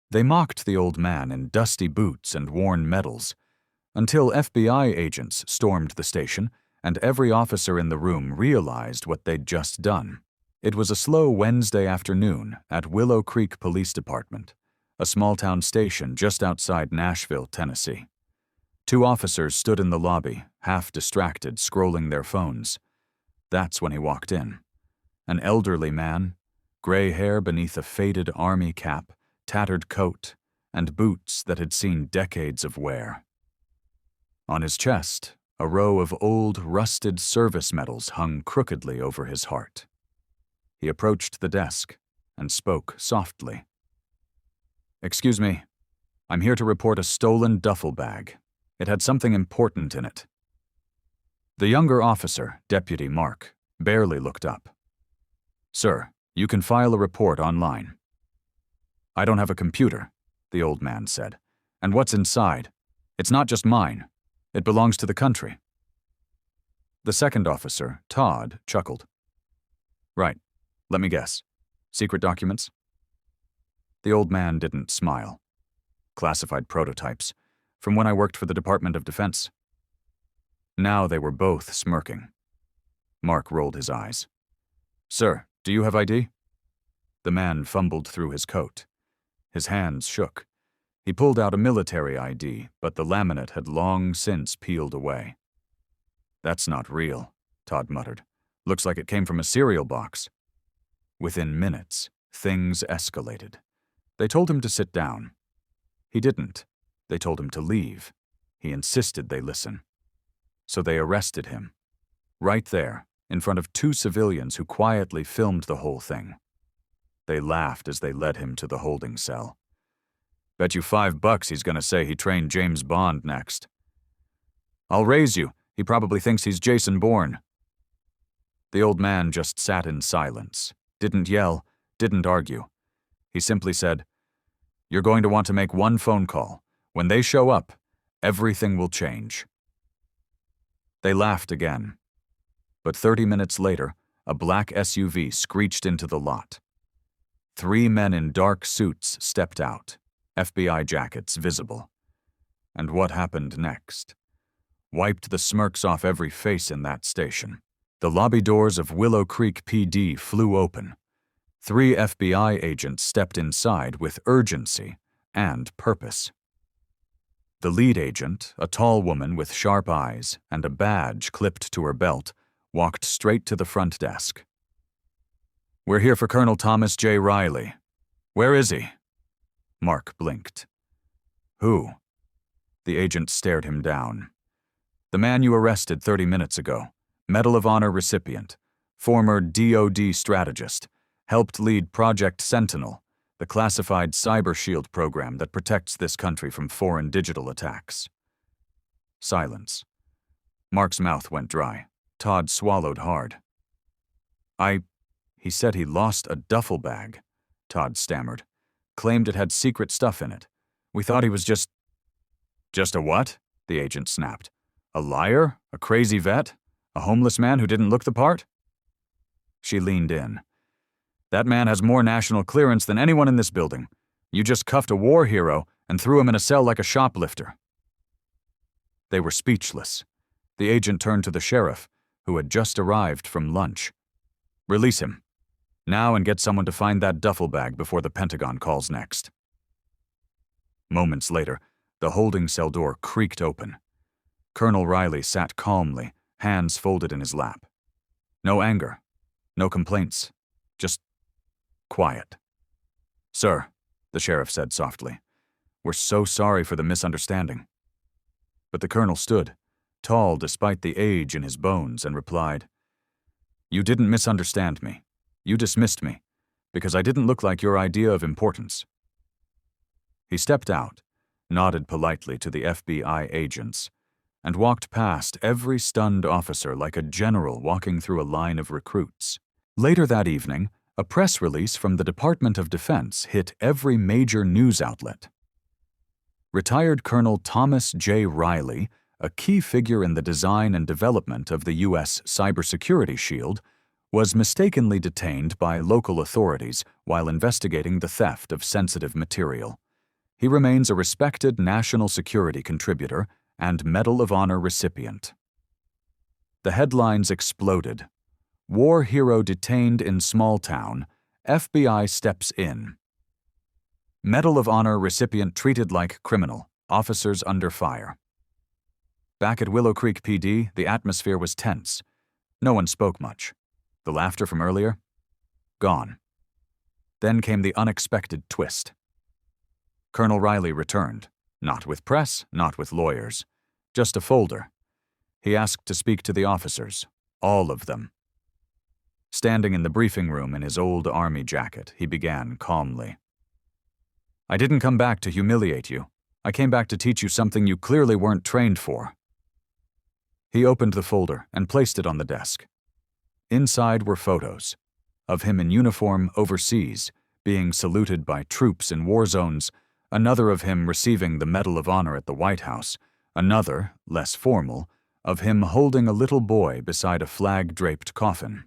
They mocked the old man in dusty boots and worn medals, until FBI agents stormed the station and every officer in the room realized what they'd just done. It was a slow Wednesday afternoon at Willow Creek Police Department, a small-town station just outside Nashville, Tennessee. Two officers stood in the lobby, half distracted, scrolling their phones. That's when he walked in. An elderly man, gray hair beneath a faded army cap, tattered coat, and boots that had seen decades of wear. On his chest, a row of old, rusted service medals hung crookedly over his heart. He approached the desk and spoke softly. "Excuse me, I'm here to report a stolen duffel bag. It had something important in it." The younger officer, Deputy Mark, barely looked up. "Sir, you can file a report online." "I don't have a computer," the old man said. "And what's inside? It's not just mine. It belongs to the country." The second officer, Todd, chuckled. "Right. Let me guess. Secret documents?" The old man didn't smile. "Classified prototypes, from when I worked for the Department of Defense." Now they were both smirking. Mark rolled his eyes. "Sir, do you have ID?" The man fumbled through his coat. His hands shook. He pulled out a military ID, but the laminate had long since peeled away. "That's not real," Todd muttered. "Looks like it came from a cereal box." Within minutes, things escalated. They told him to sit down. He didn't. They told him to leave. He insisted they listen. So they arrested him. Right there, in front of two civilians who quietly filmed the whole thing. They laughed as they led him to the holding cell. "Bet you $5 he's gonna say he trained James Bond next." "I'll raise you. He probably thinks he's Jason Bourne." The old man just sat in silence, didn't yell, didn't argue. He simply said, "You're going to want to make one phone call. When they show up, everything will change." They laughed again. But 30 minutes later, a black SUV screeched into the lot. 3 men in dark suits stepped out, FBI jackets visible. And what happened next? Wiped the smirks off every face in that station. The lobby doors of Willow Creek PD flew open. 3 FBI agents stepped inside with urgency and purpose. The lead agent, a tall woman with sharp eyes and a badge clipped to her belt, walked straight to the front desk. "We're here for Colonel Thomas J. Riley. Where is he?" Mark blinked. "Who?" The agent stared him down. "The man you arrested 30 minutes ago. Medal of Honor recipient, former DoD strategist, helped lead Project Sentinel, the classified cyber shield program that protects this country from foreign digital attacks." Silence. Mark's mouth went dry. Todd swallowed hard. He said he lost a duffel bag," Todd stammered. "Claimed it had secret stuff in it. We thought he was just..." "Just a what?" the agent snapped. "A liar? A crazy vet? A homeless man who didn't look the part?" She leaned in. "That man has more national clearance than anyone in this building. You just cuffed a war hero and threw him in a cell like a shoplifter." They were speechless. The agent turned to the sheriff, who had just arrived from lunch. "Release him. Now, and get someone to find that duffel bag before the Pentagon calls next." Moments later, the holding cell door creaked open. Colonel Riley sat calmly, hands folded in his lap. No anger, no complaints, just quiet. "Sir," the sheriff said softly, "we're so sorry for the misunderstanding." But the colonel stood, tall despite the age in his bones, and replied, "You didn't misunderstand me. You dismissed me, because I didn't look like your idea of importance." He stepped out, nodded politely to the FBI agents, and walked past every stunned officer like a general walking through a line of recruits. Later that evening, a press release from the Department of Defense hit every major news outlet. Retired Colonel Thomas J. Riley, a key figure in the design and development of the U.S. cybersecurity shield, was mistakenly detained by local authorities while investigating the theft of sensitive material. He remains a respected national security contributor and Medal of Honor recipient. The headlines exploded. War hero detained in small town. FBI steps in. Medal of Honor recipient treated like criminal. Officers under fire. Back at Willow Creek PD, the atmosphere was tense. No one spoke much. The laughter from earlier? Gone. Then came the unexpected twist. Colonel Riley returned. Not with press, not with lawyers. Just a folder. He asked to speak to the officers. All of them. Standing in the briefing room in his old army jacket, he began calmly. I didn't come back to humiliate you. I came back to teach you something you clearly weren't trained for. He opened the folder and placed it on the desk. Inside were photos of him in uniform overseas, being saluted by troops in war zones, another of him receiving the Medal of Honor at the White House, another, less formal, of him holding a little boy beside a flag-draped coffin.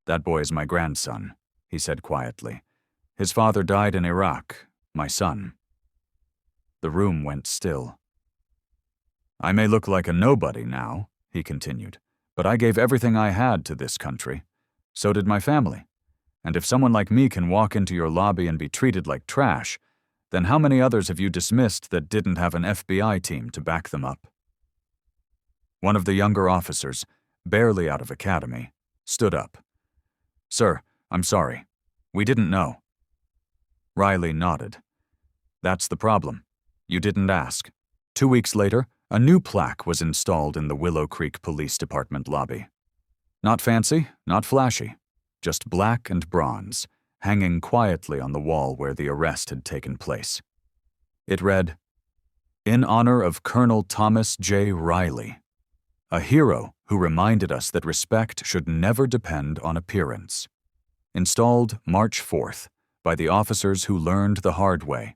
That boy is my grandson, he said quietly. His father died in Iraq, my son. The room went still. I may look like a nobody now, he continued, but I gave everything I had to this country. So did my family. And if someone like me can walk into your lobby and be treated like trash, then how many others have you dismissed that didn't have an FBI team to back them up? One of the younger officers, barely out of academy, stood up. Sir, I'm sorry. We didn't know. Riley nodded. That's the problem. You didn't ask. 2 weeks later, a new plaque was installed in the Willow Creek Police Department lobby. Not fancy, not flashy, just black and bronze, hanging quietly on the wall where the arrest had taken place. It read, In honor of Colonel Thomas J. Riley, a hero who reminded us that respect should never depend on appearance. Installed March 4th by the officers who learned the hard way,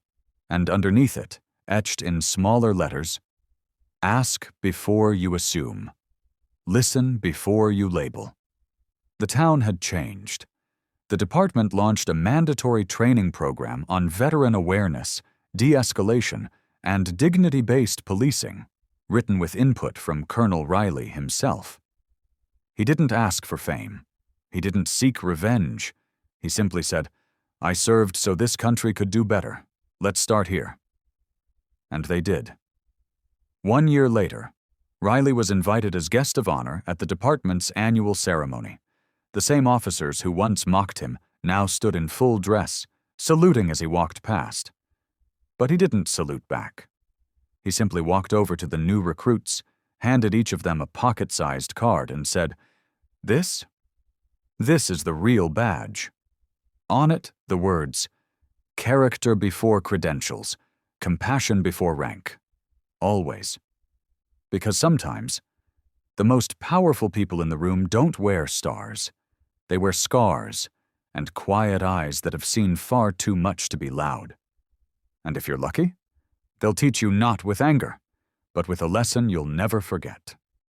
and underneath it, etched in smaller letters, Ask before you assume. Listen before you label. The town had changed. The department launched a mandatory training program on veteran awareness, de-escalation, and dignity-based policing, written with input from Colonel Riley himself. He didn't ask for fame. He didn't seek revenge. He simply said, I served so this country could do better. Let's start here. And they did. 1 year later, Riley was invited as guest of honor at the department's annual ceremony. The same officers who once mocked him now stood in full dress, saluting as he walked past. But he didn't salute back. He simply walked over to the new recruits, handed each of them a pocket-sized card and said, This is the real badge. On it, the words, character before credentials, compassion before rank. Always. Because sometimes, the most powerful people in the room don't wear stars. They wear scars and quiet eyes that have seen far too much to be loud. And if you're lucky, they'll teach you not with anger, but with a lesson you'll never forget.